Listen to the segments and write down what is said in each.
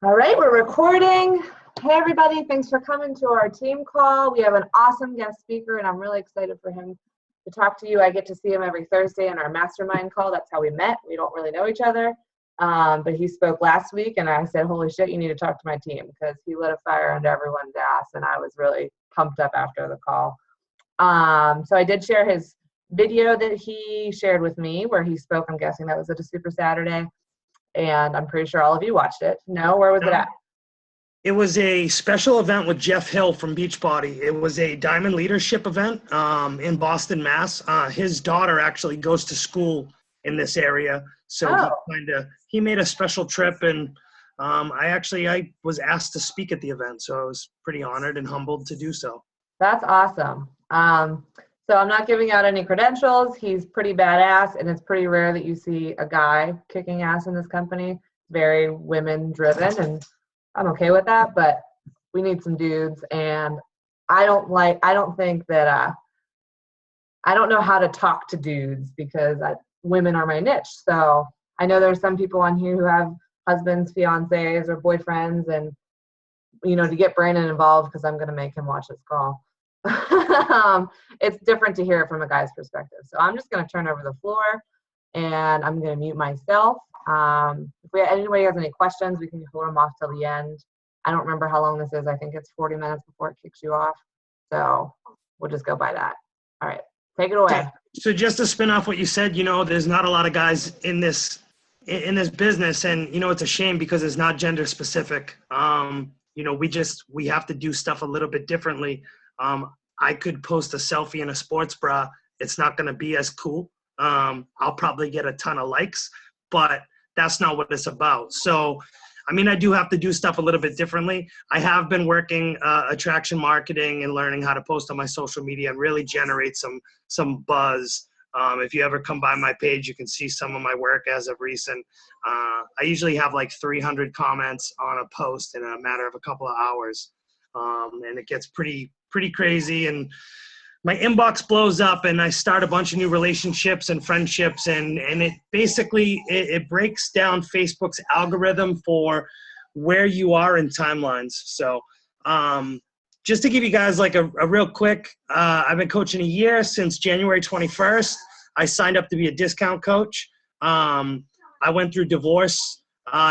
All right, we're recording. Hey, everybody. Thanks for coming to our team call. We have an awesome guest speaker, and I'm really excited for him to talk to you. I get to see him every Thursday in our mastermind call. That's how we met. We don't really know each other, but he spoke last week, and I said, holy shit, you need to talk to my team, because he lit a fire under everyone's ass, and I was really pumped up after the call. So I did share his video that he shared with me where he spoke. I'm guessing that was at a Super Saturday. And I'm pretty sure all of you watched it. No, where was it at? It was a special event with Jeff Hill from Beachbody. It was a Diamond Leadership event in Boston, Mass. His daughter actually goes to school in this area, so he made a special trip, and I was asked to speak at the event, so I was pretty honored and humbled to do so. That's awesome. So I'm not giving out any credentials. He's pretty badass, and it's pretty rare that you see a guy kicking ass in this company. Very women driven, and I'm okay with that, but we need some dudes. And I don't know how to talk to dudes because women are my niche. So I know there's some people on here who have husbands, fiancés, or boyfriends, and to get Brandon involved, because I'm going to make him watch this call. It's different to hear it from a guy's perspective. So I'm just going to turn over the floor, and I'm going to mute myself. If anybody has any questions, we can hold them off till the end. I don't remember how long this is. I think it's 40 minutes before it kicks you off. So we'll just go by that. All right, take it away. So just to spin off what you said, there's not a lot of guys in this business, and it's a shame because it's not gender specific. We have to do stuff a little bit differently. I could post a selfie in a sports bra. It's not going to be as cool. I'll probably get a ton of likes, but that's not what it's about. So, I do have to do stuff a little bit differently. I have been working attraction marketing and learning how to post on my social media and really generate some buzz. If you ever come by my page, you can see some of my work as of recent. I usually have like 300 comments on a post in a matter of a couple of hours. And it gets pretty crazy, and my inbox blows up, and I start a bunch of new relationships and friendships, and it basically it breaks down Facebook's algorithm for where you are in timelines. So just to give you guys like a real quick, I've been coaching a year. Since January 21st, I signed up to be a discount coach. I went through divorce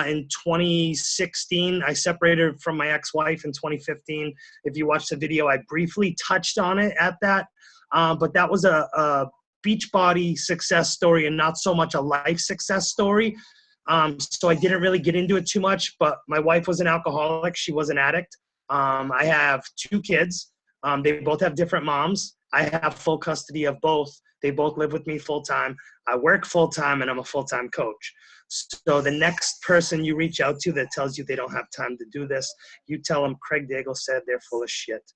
in 2016. I separated from my ex-wife in 2015. If you watch the video, I briefly touched on it at that. But that was a Beachbody success story and not so much a life success story. So I didn't really get into it too much, but my wife was an alcoholic. She was an addict. I have 2 kids. They both have different moms. I have full custody of both. They both live with me full-time. I work full-time, and I'm a full-time coach. So the next person you reach out to that tells you they don't have time to do this, you tell them Craig Daigle said they're full of shit.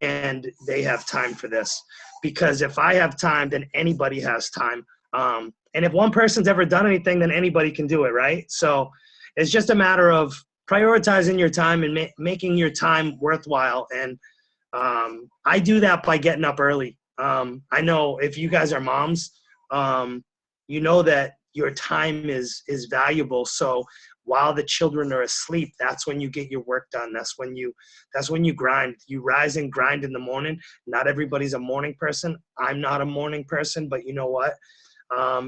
And they have time for this. Because if I have time, then anybody has time. And if one person's ever done anything, then anybody can do it, right? So it's just a matter of prioritizing your time and making your time worthwhile. And I do that by getting up early. I know if you guys are moms, you know that your time is valuable. So while the children are asleep, that's when you get your work done. That's when you grind. You rise and grind in the morning. Not everybody's a morning person. I'm not a morning person, but you know what?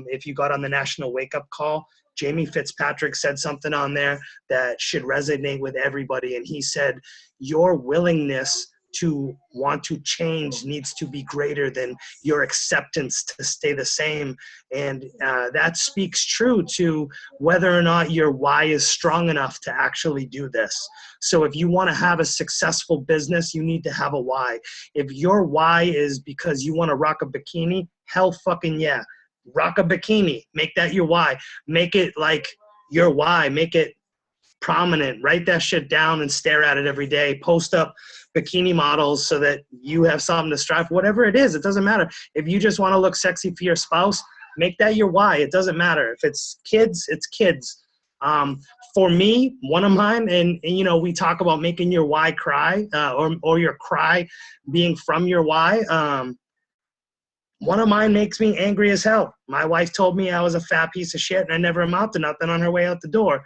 If you got on the National Wake Up Call, Jamie Fitzpatrick said something on there that should resonate with everybody. And he said, your willingness to want to change needs to be greater than your acceptance to stay the same. And that speaks true to whether or not your why is strong enough to actually do this. So if you want to have a successful business, you need to have a why. If your why is because you want to rock a bikini, hell fucking yeah. Rock a bikini. Make that your why. Make it like your why. Make it prominent. Write that shit down and stare at it every day. Post up bikini models so that you have something to strive for. Whatever it is, it doesn't matter. If you just want to look sexy for your spouse, make that your why. It doesn't matter. If it's kids, it's kids. For me, one of mine, and we talk about making your why cry, or your cry being from your why. One of mine makes me angry as hell. My wife told me I was a fat piece of shit and I never amounted to nothing on her way out the door.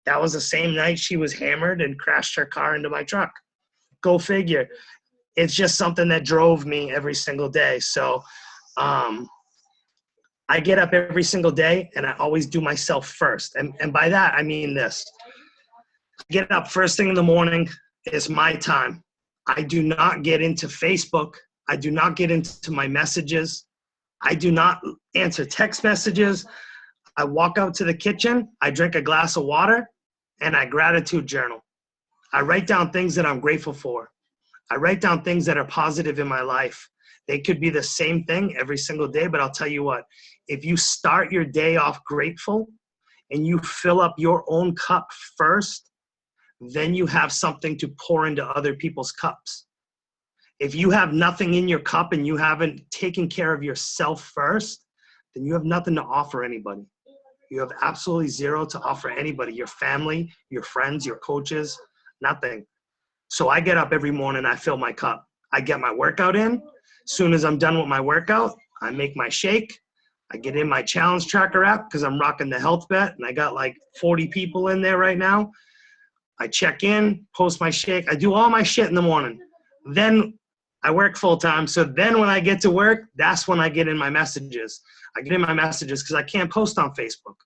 That was the same night she was hammered and crashed her car into my truck. Go figure. It's just something that drove me every single day. So I get up every single day and I always do myself first. And by that, I mean this. Get up first thing in the morning is my time. I do not get into Facebook. I do not get into my messages. I do not answer text messages. I walk out to the kitchen, I drink a glass of water, and I gratitude journal. I write down things that I'm grateful for. I write down things that are positive in my life. They could be the same thing every single day, but I'll tell you what, if you start your day off grateful and you fill up your own cup first, then you have something to pour into other people's cups. If you have nothing in your cup and you haven't taken care of yourself first, then you have nothing to offer anybody. You have absolutely zero to offer anybody, your family, your friends, your coaches, nothing. So I get up every morning, I fill my cup. I get my workout in. As soon as I'm done with my workout, I make my shake. I get in my challenge tracker app because I'm rocking the health bet, and I got like 40 people in there right now. I check in, post my shake. I do all my shit in the morning. Then I work full time. So then when I get to work, that's when I get in my messages. I get in my messages because I can't post on Facebook.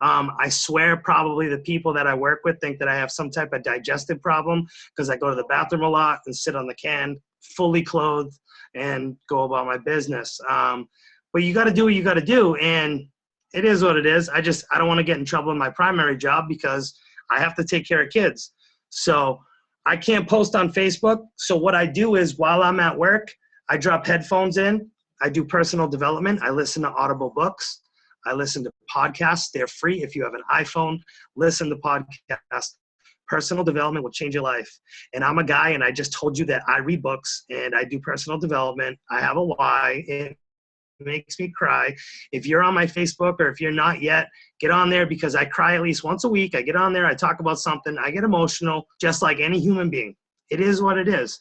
I swear probably the people that I work with think that I have some type of digestive problem because I go to the bathroom a lot and sit on the can fully clothed and go about my business. But you got to do what you got to do. And it is what it is. I don't want to get in trouble in my primary job because I have to take care of kids. So I can't post on Facebook. So what I do is while I'm at work, I drop headphones in. I do personal development. I listen to Audible books. I listen to podcasts. They're free. If you have an iPhone, listen to podcasts. Personal development will change your life. And I'm a guy, and I just told you that I read books and I do personal development. I have a why. It makes me cry. If you're on my Facebook or if you're not yet, get on there because I cry at least once a week. I get on there. I talk about something. I get emotional just like any human being. It is what it is.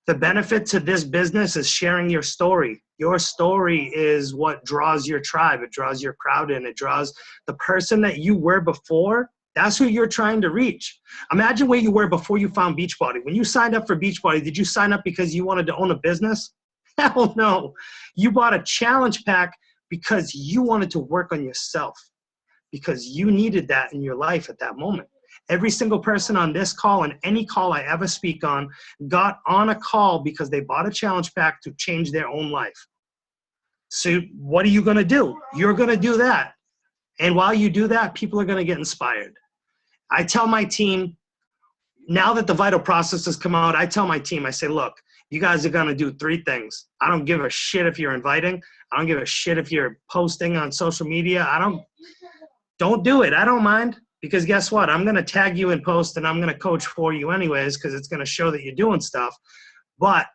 The benefit to this business is sharing your story. Your story is what draws your tribe. It draws your crowd in. It draws the person that you were before. That's who you're trying to reach. Imagine where you were before you found Beachbody. When you signed up for Beachbody, did you sign up because you wanted to own a business? Hell no. You bought a challenge pack because you wanted to work on yourself, because you needed that in your life at that moment. Every single person on this call and any call I ever speak on got on a call because they bought a challenge pack to change their own life. So what are you going to do? You're going to do that. And while you do that, people are going to get inspired. I tell my team, now that the vital process has come out, I tell my team, I say, look, you guys are going to do 3 things. I don't give a shit if you're inviting. I don't give a shit if you're posting on social media. Don't do it. I don't mind. Because guess what? I'm going to tag you in post and I'm going to coach for you anyways because it's going to show that you're doing stuff. But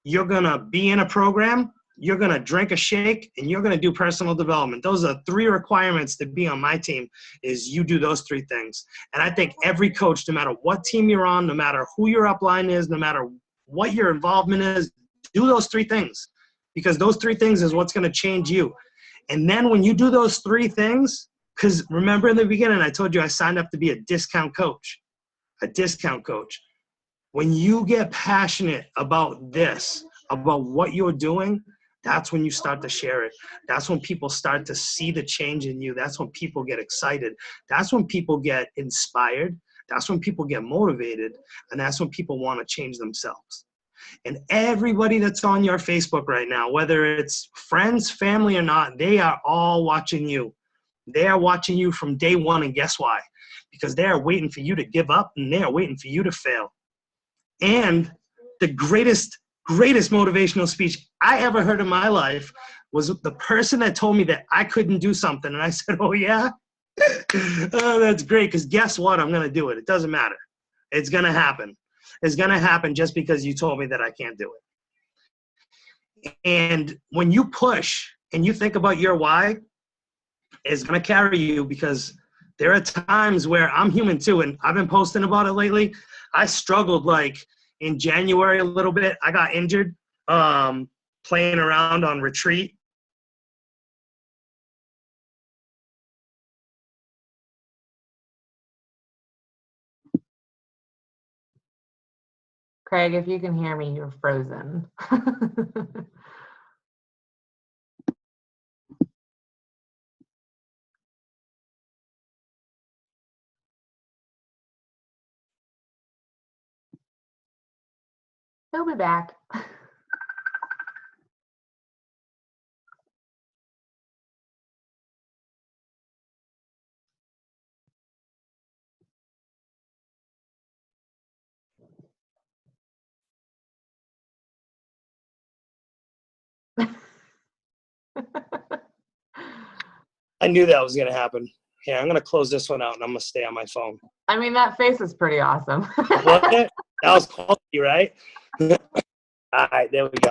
you're going to be in a program, you're going to drink a shake, and you're going to do personal development. Those are 3 requirements to be on my team is you do those 3 things. And I think every coach, no matter what team you're on, no matter who your upline is, no matter what your involvement is, do those 3 things because those 3 things is what's going to change you. And then when you do those 3 things, because remember in the beginning, I told you I signed up to be a discount coach. When you get passionate about this, about what you're doing, that's when you start to share it. That's when people start to see the change in you. That's when people get excited. That's when people get inspired. That's when people get motivated. And that's when people want to change themselves. And everybody that's on your Facebook right now, whether it's friends, family, or not, they are all watching you. They are watching you from day one, and guess why? Because they are waiting for you to give up, and they are waiting for you to fail. And the greatest motivational speech I ever heard in my life was the person that told me that I couldn't do something. And I said, oh, yeah? Oh, that's great, because guess what? I'm going to do it. It doesn't matter. It's going to happen. It's going to happen just because you told me that I can't do it. And when you push and you think about your why, is going to carry you because there are times where I'm human too. And I've been posting about it lately. I struggled like in January a little bit. I got injured playing around on retreat. Craig, if you can hear me, you're frozen. He'll be back. I knew that was going to happen. Yeah, I'm going to close this one out and I'm going to stay on my phone. I mean, that face is pretty awesome. Wasn't it? That was quality, right? All right, there we go.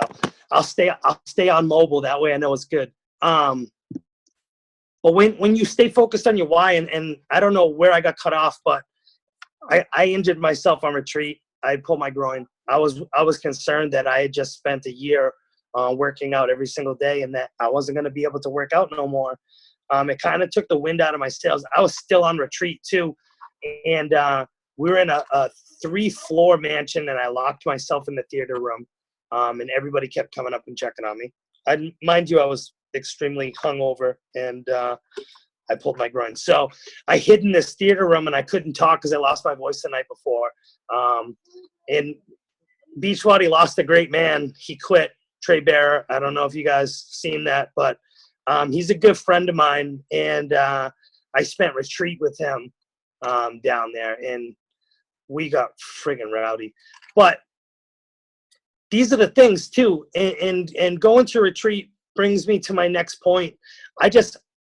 I'll stay on mobile. That way I know it's good. But when you stay focused on your why, and I don't know where I got cut off, but I injured myself on retreat. I pulled my groin. I was concerned that I had just spent a year working out every single day and that I wasn't going to be able to work out no more. It kind of took the wind out of my sails. I was still on retreat too. And we were in a 3-floor mansion, and I locked myself in the theater room. And everybody kept coming up and checking on me. Mind you, I was extremely hungover, and I pulled my groin. So I hid in this theater room, and I couldn't talk because I lost my voice the night before. And Beachbody lost a great man. He quit, Trey Bearer. I don't know if you guys seen that, but he's a good friend of mine, and I spent retreat with him down there, and we got friggin' rowdy. But these are the things too, and going to retreat brings me to my next point.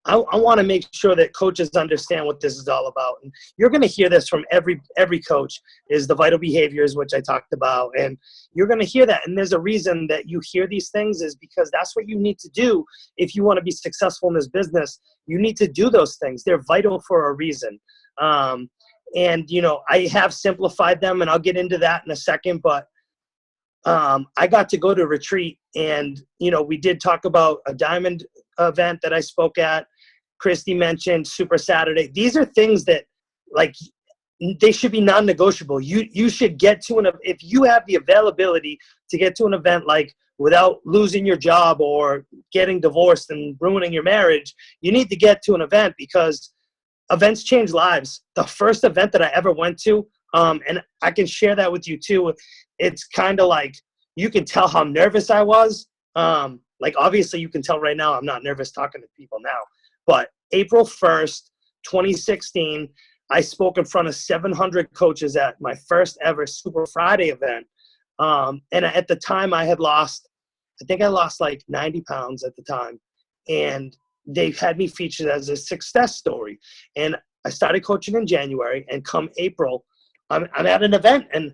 I want to make sure that coaches understand what this is all about. And you're going to hear this from every coach, is the vital behaviors, which I talked about. And you're going to hear that. And there's a reason that you hear these things, is because that's what you need to do if you want to be successful in this business. You need to do those things. They're vital for a reason. And, I have simplified them, and I'll get into that in a second. But I got to go to retreat, and, we did talk about a diamond event that I spoke at. Christy mentioned Super Saturday. These are things that, like, they should be non-negotiable. You should get to if you have the availability to get to an event, like, without losing your job or getting divorced and ruining your marriage, you need to get to an event, because events change lives. The first event that I ever went to, and I can share that with you too, it's kind of like, you can tell how nervous I was. Like, obviously you can tell right now I'm not nervous talking to people now, but April 1st, 2016, I spoke in front of 700 coaches at my first ever Super Friday event. And at the time I think I lost like 90 pounds at the time. And they had me featured as a success story. And I started coaching in January, and come April, I'm at an event, and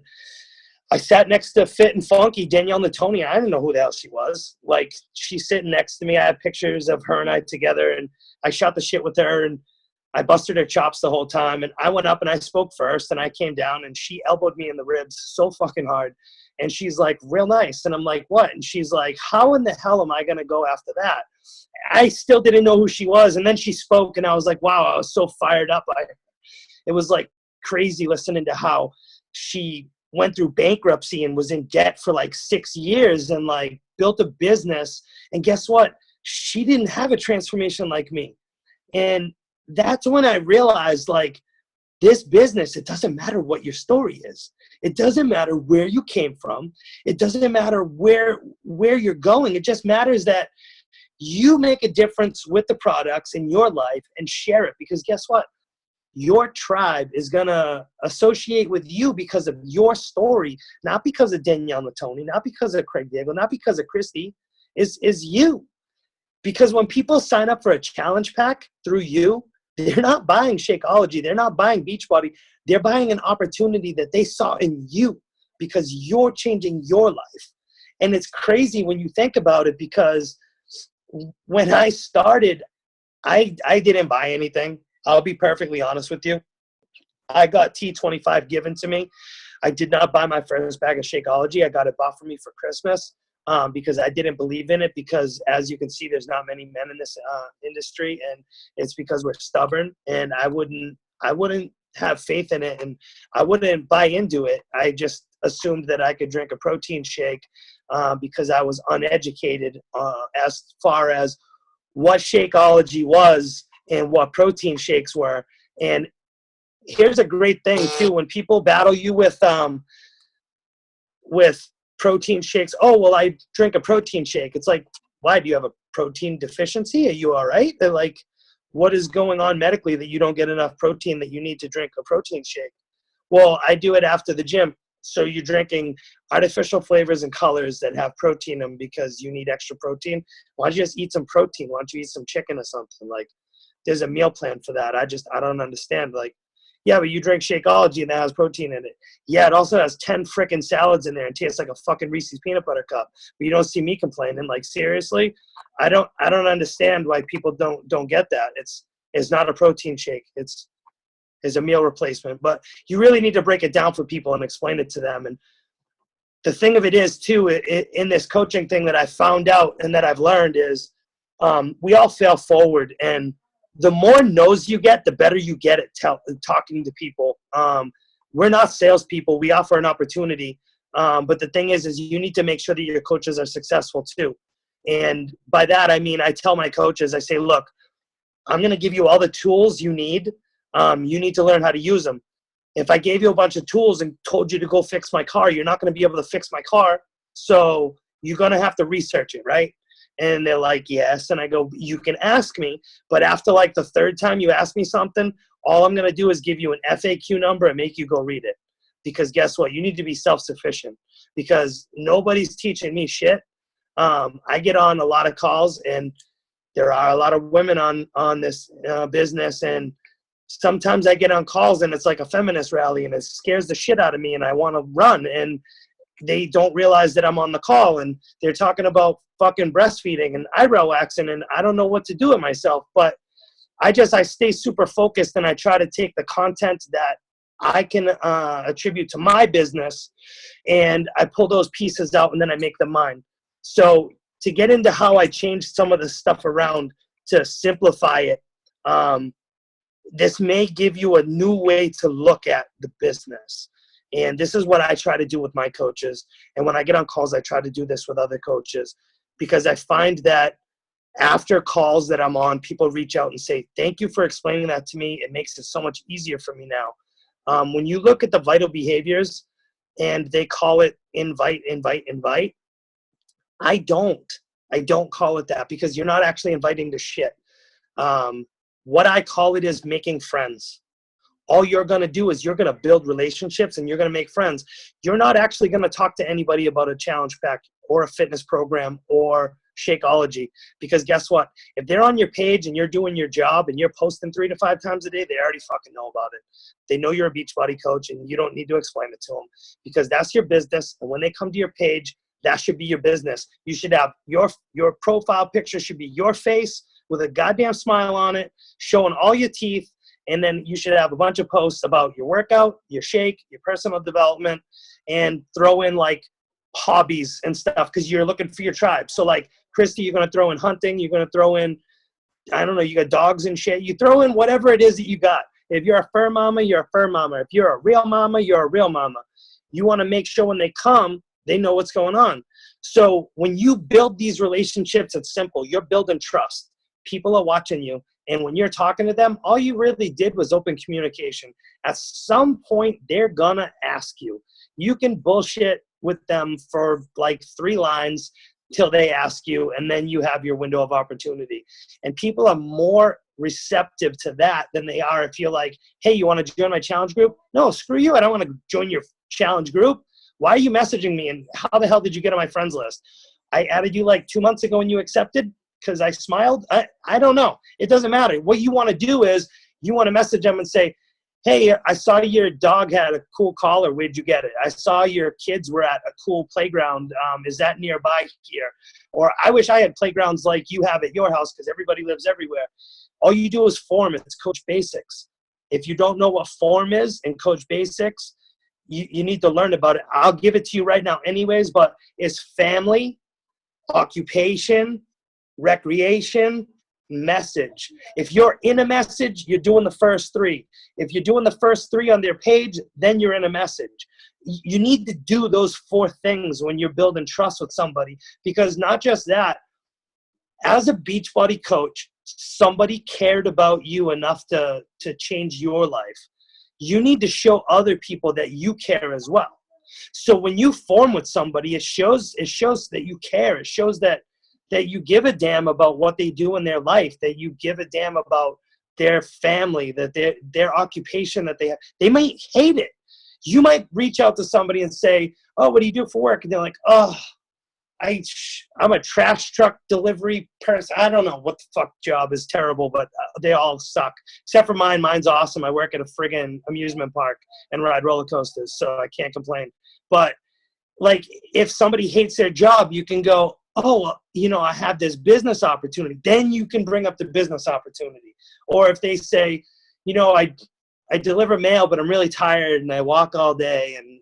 I sat next to Fit and Funky Danielle Natoni. I didn't know who the hell she was. Like, she's sitting next to me. I have pictures of her and I together, and I shot the shit with her, and I busted her chops the whole time. And I went up and I spoke first, and I came down, and she elbowed me in the ribs so fucking hard. And she's like, real nice. And I'm like, what? And she's like, how in the hell am I going to go after that? I still didn't know who she was. And then she spoke, and I was like, wow, I was so fired up. It was like crazy listening to how she went through bankruptcy and was in debt for like 6 years, and like built a business. And guess what? She didn't have a transformation like me. And that's when I realized, like, this business, it doesn't matter what your story is. It doesn't matter where you came from. It doesn't matter where you're going. It just matters that you make a difference with the products in your life and share it. Because guess what? Your tribe is going to associate with you because of your story, not because of Danielle Natoni, not because of Craig Daigle, not because of Christy, is you. Because when people sign up for a challenge pack through you, they're not buying Shakeology. They're not buying Beachbody. They're buying an opportunity that they saw in you, because you're changing your life. And it's crazy when you think about it, because when I started, I didn't buy anything. I'll be perfectly honest with you. I got T25 given to me. I did not buy my first bag of Shakeology. I got it bought for me for Christmas because I didn't believe in it, because as you can see, there's not many men in this industry, and it's because we're stubborn, and I wouldn't have faith in it, and I wouldn't buy into it. I just assumed that I could drink a protein shake because I was uneducated as far as what Shakeology was and what protein shakes were. And here's a great thing too: when people battle you with protein shakes, oh well, I drink a protein shake. It's like, why, do you have a protein deficiency? Are you all right? They're like, what is going on medically that you don't get enough protein that you need to drink a protein shake? Well, I do it after the gym. So you're drinking artificial flavors and colors that have protein in them because you need extra protein. Why don't you just eat some protein? Why don't you eat some chicken or something? Like, there's a meal plan for that. I don't understand. Like, yeah, but you drink Shakeology and that has protein in it. Yeah, it also has 10 frickin' salads in there and tastes like a fucking Reese's peanut butter cup. But you don't see me complaining. Like, seriously? I don't understand why people don't get that. It's not a protein shake. It's a meal replacement. But you really need to break it down for people and explain it to them. And the thing of it is too, in this coaching thing that I found out and that I've learned is we all fail forward, and the more no's you get, the better you get at talking to people. We're not salespeople. We offer an opportunity. But the thing is you need to make sure that your coaches are successful too. And by that, I mean, I tell my coaches, I say, look, I'm going to give you all the tools you need. You need to learn how to use them. If I gave you a bunch of tools and told you to go fix my car, you're not going to be able to fix my car. So you're going to have to research it, right? And they're like, yes. And I go, you can ask me, but after like the third time you ask me something, all I'm going to do is give you an FAQ number and make you go read it. Because guess what? You need to be self-sufficient, because nobody's teaching me shit. I get on a lot of calls, and there are a lot of women on this business, and sometimes I get on calls and it's like a feminist rally and it scares the shit out of me and I want to run, and they don't realize that I'm on the call and they're talking about fucking breastfeeding and eyebrow waxing, and I don't know what to do with myself. But I stay super focused, and I try to take the content that I can attribute to my business, and I pull those pieces out and then I make them mine. So to get into how I changed some of the stuff around to simplify it, this may give you a new way to look at the business. And this is what I try to do with my coaches. And when I get on calls, I try to do this with other coaches, because I find that after calls that I'm on, people reach out and say, thank you for explaining that to me. It makes it so much easier for me now. When you look at the vital behaviors and they call it invite, I don't call it that, because you're not actually inviting to shit. What I call it is making friends. All you're going to do is you're going to build relationships and you're going to make friends. You're not actually going to talk to anybody about a challenge pack or a fitness program or Shakeology, because guess what? If they're on your page and you're doing your job and you're posting 3 to 5 times a day, they already fucking know about it. They know you're a Beachbody coach and you don't need to explain it to them, because that's your business. And when they come to your page, that should be your business. You should have your profile picture should be your face with a goddamn smile on it, showing all your teeth. And then you should have a bunch of posts about your workout, your shake, your personal development, and throw in like hobbies and stuff, because you're looking for your tribe. So like Christy, you're going to throw in hunting. You're going to throw in, I don't know, you got dogs and shit. You throw in whatever it is that you got. If you're a fur mama, you're a fur mama. If you're a real mama, you're a real mama. You want to make sure when they come, they know what's going on. So when you build these relationships, it's simple. You're building trust. People are watching you. And when you're talking to them, all you really did was open communication. At some point, they're going to ask you. You can bullshit with them for like 3 lines till they ask you, and then you have your window of opportunity. And people are more receptive to that than they are if you're like, hey, you want to join my challenge group? No, screw you. I don't want to join your challenge group. Why are you messaging me? And how the hell did you get on my friends list? I added you like 2 months ago and you accepted because I smiled. I don't know. It doesn't matter. What you want to do is you want to message them and say, hey, I saw your dog had a cool collar. Where'd you get it? I saw your kids were at a cool playground. Is that nearby here? Or I wish I had playgrounds like you have at your house, because everybody lives everywhere. All you do is form. It's Coach Basics. If you don't know what form is in Coach Basics, you need to learn about it. I'll give it to you right now anyways, but it's family, occupation, recreation, message. If you're in a message, you're doing the first 3. If you're doing the first 3 on their page, then you're in a message. You need to do those 4 things when you're building trust with somebody, because not just that, as a Beachbody coach, somebody cared about you enough to change your life. You need to show other people that you care as well. So when you form with somebody, it shows that you care. It shows that you give a damn about what they do in their life, that you give a damn about their family, that their occupation that they have. They might hate it. You might reach out to somebody and say, oh, what do you do for work? And they're like, oh, I'm a trash truck delivery person. I don't know what the fuck job is terrible, but they all suck. Except for mine. Mine's awesome. I work at a friggin' amusement park and ride roller coasters, so I can't complain. But, like, if somebody hates their job, you can go, oh, I have this business opportunity. Then you can bring up the business opportunity. Or if they say, I deliver mail, but I'm really tired and I walk all day and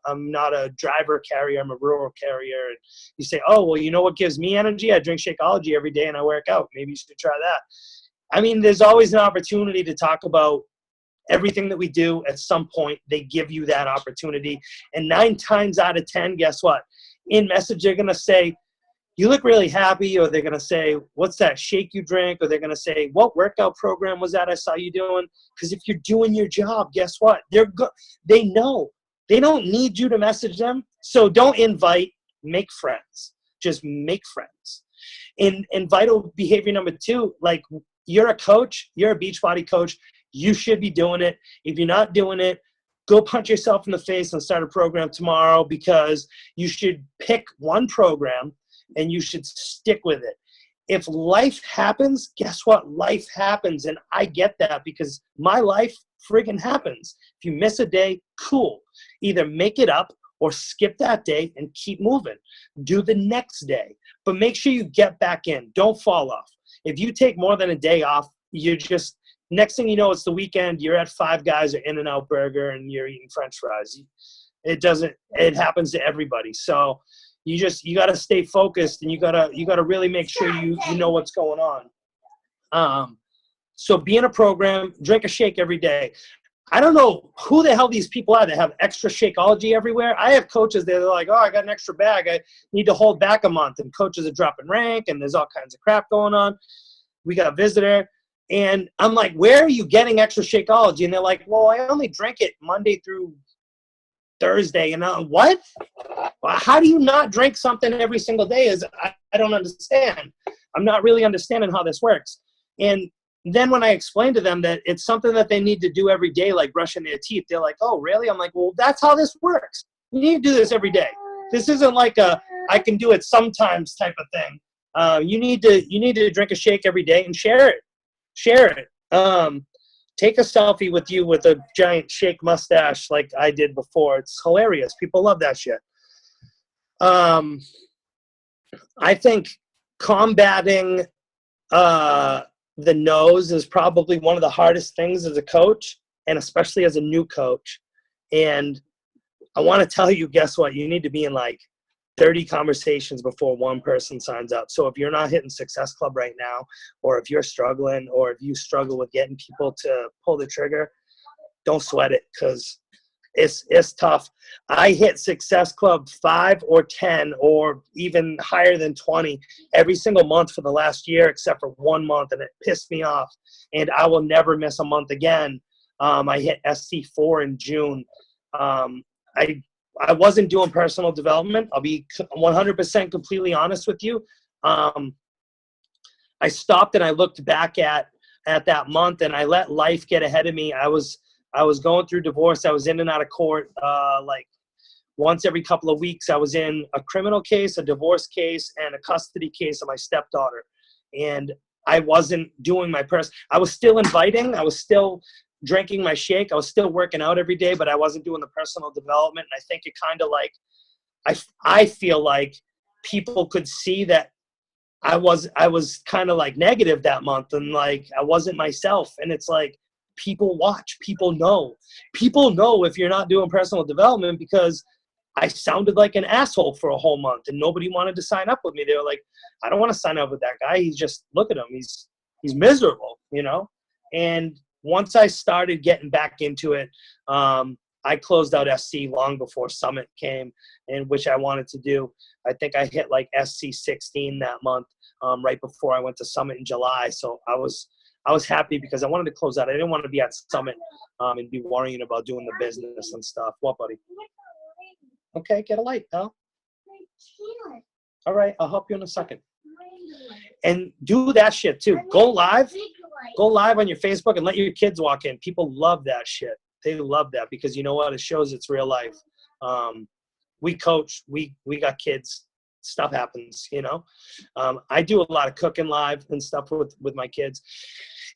I'm not a driver carrier, I'm a rural carrier. And you say, oh, well, you know what gives me energy? I drink Shakeology every day and I work out. Maybe you should try that. I mean, there's always an opportunity to talk about everything that we do. At some point, they give you that opportunity. And 9 times out of 10, guess what? In message, they're going to say, you look really happy, or they're going to say, what's that shake you drink? Or they're going to say, what workout program was that I saw you doing? Because if you're doing your job, guess what? They know. They don't need you to message them. So don't invite, make friends. Just make friends. And vital behavior number 2, like, you're a coach, you're a Beachbody coach, you should be doing it. If you're not doing it, go punch yourself in the face and start a program tomorrow, because you should pick one program and you should stick with it. If life happens, guess what? Life happens. And I get that, because my life friggin' happens. If you miss a day, cool. Either make it up or skip that day and keep moving. Do the next day. But make sure you get back in. Don't fall off. If you take more than a day off, you're just, next thing you know, it's the weekend, you're at Five Guys or In-N-Out Burger and you're eating French fries. It happens to everybody. So you got to stay focused, and you got to really make sure you know what's going on. So be in a program, drink a shake every day. I don't know who the hell these people are that have extra Shakeology everywhere. I have coaches that are like, oh, I got an extra bag. I need to hold back a month. And coaches are dropping rank, and there's all kinds of crap going on. We got a visitor. And I'm like, where are you getting extra Shakeology? And they're like, well, I only drink it Monday through Thursday. And I'm, what? How do you not drink something every single day? I don't understand. I'm not really understanding how this works. And then when I explain to them that it's something that they need to do every day, like brushing their teeth, they're like, oh, really? I'm like, well, that's how this works. You need to do this every day. This isn't like I can do it sometimes type of thing. You need to drink a shake every day and share it. Take a selfie with you with a giant shake mustache like I did before. It's hilarious. People love that shit. I think combating the no's is probably one of the hardest things as a coach, and especially as a new coach. And I want to tell you, guess what? You need to be in like 30 conversations before one person signs up. So if you're not hitting Success Club right now, or if you're struggling, or if you struggle with getting people to pull the trigger, don't sweat it, because it's tough. I hit Success Club 5 or 10 or even higher than 20 every single month for the last year, except for 1 month, and it pissed me off. And I will never miss a month again. I hit SC4 in June. I wasn't doing personal development. I'll be 100% completely honest with you. I stopped and I looked back at that month, and I let life get ahead of me. I was going through divorce. I was in and out of court like once every couple of weeks. I was in a criminal case, a divorce case, and a custody case of my stepdaughter. And I wasn't doing my I was still inviting. I was still drinking my shake. I was still working out every day, but I wasn't doing the personal development. And I think it kind of like, I feel like people could see that I was kind of like negative that month, and like I wasn't myself. And it's like, people watch, people know if you're not doing personal development, because I sounded like an asshole for a whole month and nobody wanted to sign up with me. They were like, I don't want to sign up with that guy. He's just, look at him. He's miserable, you know? And once I started getting back into it, I closed out SC long before Summit came, and which I wanted to do. I think I hit like SC 16 that month, right before I went to Summit in July. So I was happy because I wanted to close out. I didn't want to be at Summit and be worrying about doing the business and stuff. What, buddy? Okay, get a light, pal. All right, I'll help you in a second. And do that shit too. Go live on your Facebook and let your kids walk in. People love that shit. They love that because you know what? It shows it's real life. We coach, we got kids, stuff happens, you know? I do a lot of cooking live and stuff with my kids.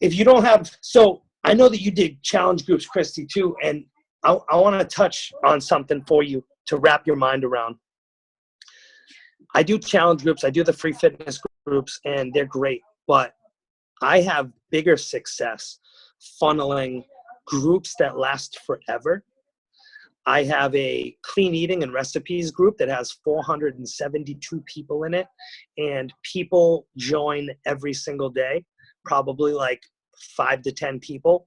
If you don't have, so I know that you did challenge groups, Christy, too, and I want to touch on something for you to wrap your mind around. I do challenge groups. I do the free fitness groups, and they're great. But I have bigger success funneling groups that last forever. I have a clean eating and recipes group that has 472 people in it, and people join every single day, probably like 5 to 10 people.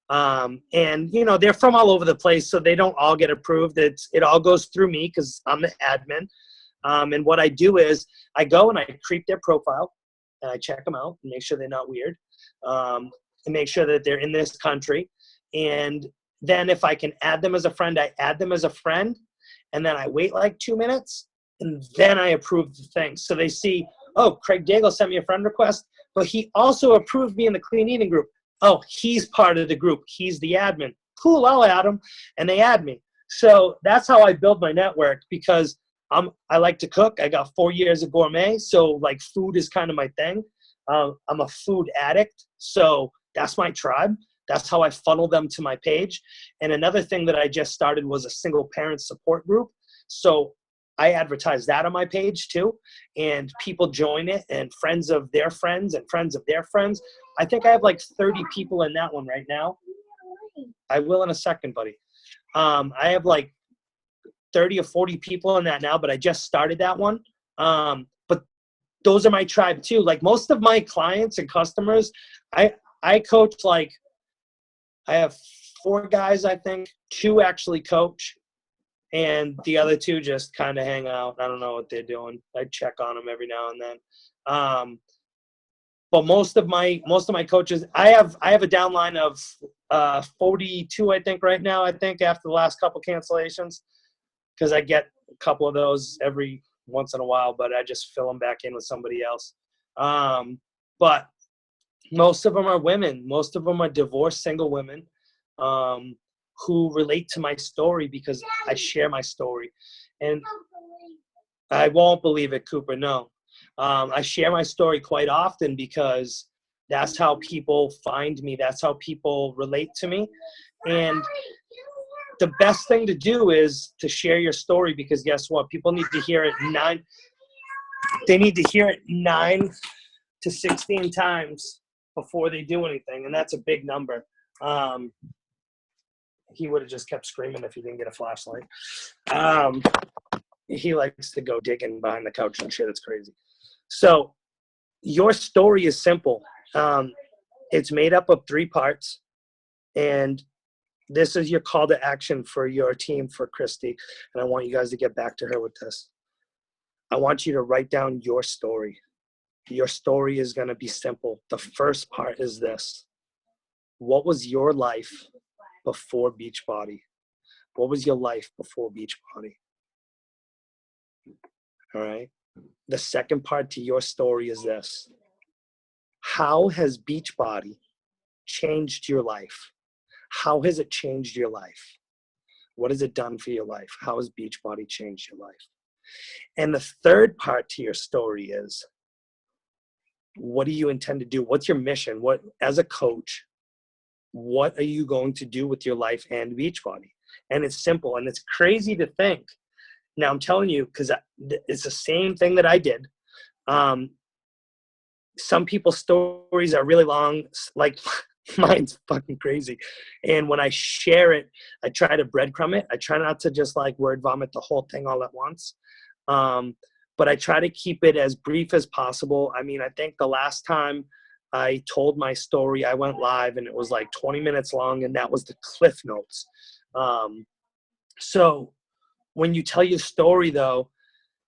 And you know, they're from all over the place, so they don't all get approved. It all goes through me because I'm the admin. And what I do is I go and I creep their profile and I check them out and make sure they're not weird, and make sure that they're in this country. And then if I can add them as a friend, I add them as a friend, and then I wait like 2 minutes and then I approve the thing. So they see, oh, Craig Daigle sent me a friend request, but he also approved me in the clean eating group. Oh, he's part of the group. He's the admin. Cool, I'll add him. And they add me. So that's how I build my network because I like to cook. I got 4 years of gourmet. So like food is kind of my thing. I'm a food addict. So that's my tribe. That's how I funnel them to my page. And another thing that I just started was a single parent support group. So I advertise that on my page too, and people join it, and friends of their friends and friends of their friends. I think I have like 30 people in that one right now. I will in a second, buddy. I have like 30 or 40 people in that now, but I just started that one. But those are my tribe too. Like most of my clients and customers, I coach like, I have 4 guys, I think. 2 actually coach. And the other 2 just kind of hang out. I don't know what they're doing. I check on them every now and then. But most of my coaches, I have a downline of 42, I think, right now. I think after the last couple cancellations, because I get a couple of those every once in a while, but I just fill them back in with somebody else. But most of them are women. Most of them are divorced single women. Who relate to my story because I share my story. And I won't believe it, Cooper, no. I share my story quite often because that's how people find me. That's how people relate to me. And the best thing to do is to share your story because guess what? People need to hear it 9 to 16 times before they do anything. And that's a big number. He would have just kept screaming if he didn't get a flashlight. He likes to go digging behind the couch and shit. It's crazy. So your story is simple. It's made up of 3 parts. And this is your call to action for your team, for Christy. And I want you guys to get back to her with this. I want you to write down your story. Your story is going to be simple. The first part is this. What was your life before Beachbody? What was your life before Beachbody? All right. The second part to your story is this. How has Beachbody changed your life? How has it changed your life? What has it done for your life? How has Beachbody changed your life? And the third part to your story is, what do you intend to do? What's your mission? What, as a coach, what are you going to do with your life and Beachbody? And it's simple, and it's crazy to think. Now I'm telling you, because it's the same thing that I did. Some people's stories are really long. Like Mine's fucking crazy. And when I share it, I try to breadcrumb it. I try not to just like word vomit the whole thing all at once. But I try to keep it as brief as possible. I mean, I think the last time I told my story, I went live and it was like 20 minutes long, and that was the cliff notes. So when you tell your story, though,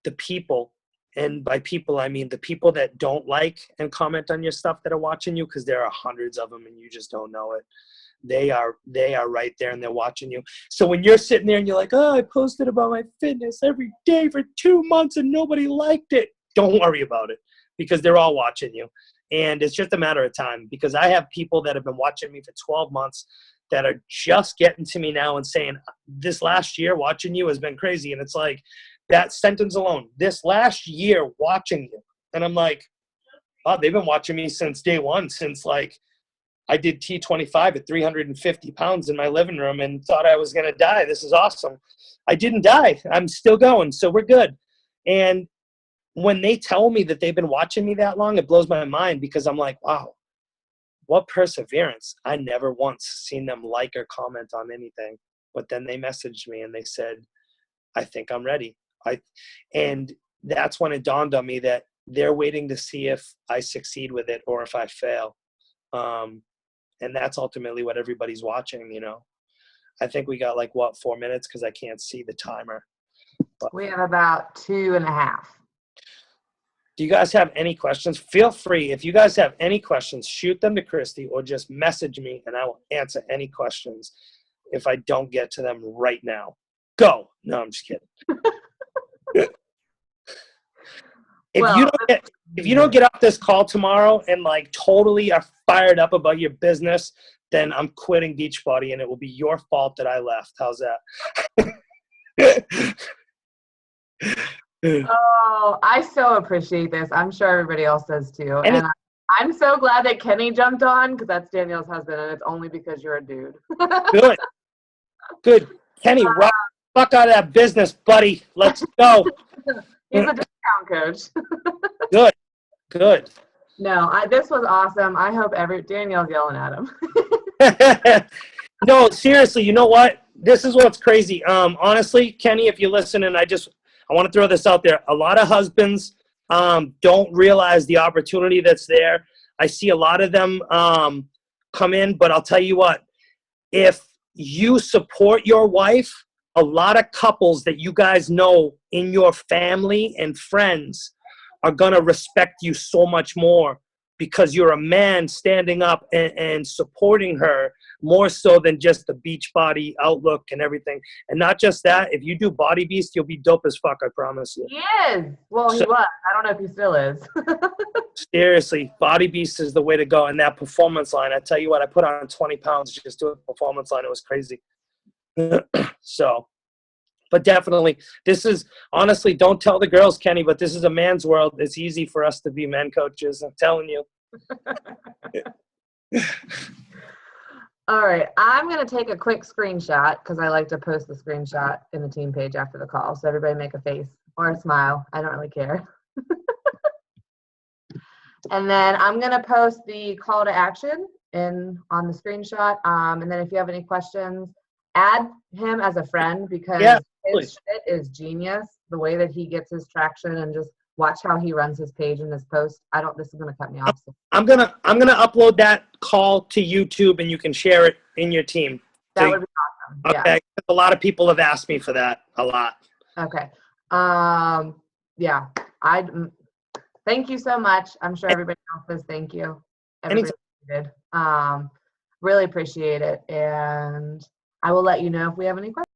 the people, and by people, I mean the people that don't like and comment on your stuff that are watching you, because there are hundreds of them and you just don't know it. They are right there and they're watching you. So when you're sitting there and you're like, oh, I posted about my fitness every day for 2 months and nobody liked it, don't worry about it, because they're all watching you. And it's just a matter of time, because I have people that have been watching me for 12 months that are just getting to me now and saying, this last year watching you has been crazy. And it's like, that sentence alone, this last year watching you. And I'm like, oh, they've been watching me since day one, since like I did T25 at 350 pounds in my living room and thought I was going to die. This is awesome. I didn't die. I'm still going. So we're good. And when they tell me that they've been watching me that long, it blows my mind, because I'm like, wow, what perseverance. I never once seen them like or comment on anything. But then they messaged me and they said, I think I'm ready. And that's when it dawned on me that they're waiting to see if I succeed with it or if I fail. And that's ultimately what everybody's watching, you know. I think we got like, 4 minutes, because I can't see the timer. But We have about 2.5. do you guys have any questions? Feel free. If you guys have any questions, shoot them to Christy or just message me and I will answer any questions if I don't get to them right now. Go. No, I'm just kidding. If you don't get off this call tomorrow and like totally are fired up about your business, then I'm quitting Beachbody and it will be your fault that I left. How's that? Oh, I so appreciate this. I'm sure everybody else does too. And I'm so glad that Kenny jumped on, because that's Danielle's husband, and it's only because you're a dude. Good. Kenny, rock the fuck out of that business, buddy. Let's go. He's a discount coach. Good. No, this was awesome. I hope Danielle's yelling at him. No, seriously, you know what? This is what's crazy. Honestly, Kenny, if you listen, and I want to throw this out there. A lot of husbands don't realize the opportunity that's there. I see a lot of them come in, but I'll tell you what, if you support your wife, a lot of couples that you guys know in your family and friends are going to respect you so much more, because you're a man standing up and supporting her more so than just the Beachbody outlook and everything. And not just that, if you do Body Beast, you'll be dope as fuck, I promise you. He is. Well, he was. I don't know if he still is. Seriously, Body Beast is the way to go. And that performance line, I tell you what, I put on 20 pounds just doing a performance line. It was crazy. So, but definitely, this is, honestly, don't tell the girls, Kenny, but this is a man's world. It's easy for us to be men coaches. I'm telling you. All right. I'm going to take a quick screenshot, because I like to post the screenshot in the team page after the call. So everybody make a face or a smile. I don't really care. And then I'm going to post the call to action on the screenshot. And then if you have any questions, add him as a friend, because his shit is genius. The way that he gets his traction, and just watch how he runs his page and his post. This is going to cut me off. So. I'm gonna upload that call to YouTube, and you can share it in your team. That would be awesome. Okay. Yeah. A lot of people have asked me for that a lot. Okay. Yeah. Thank you so much. I'm sure everybody else says thank you. Everybody did. Really appreciate it. And I will let you know if we have any questions.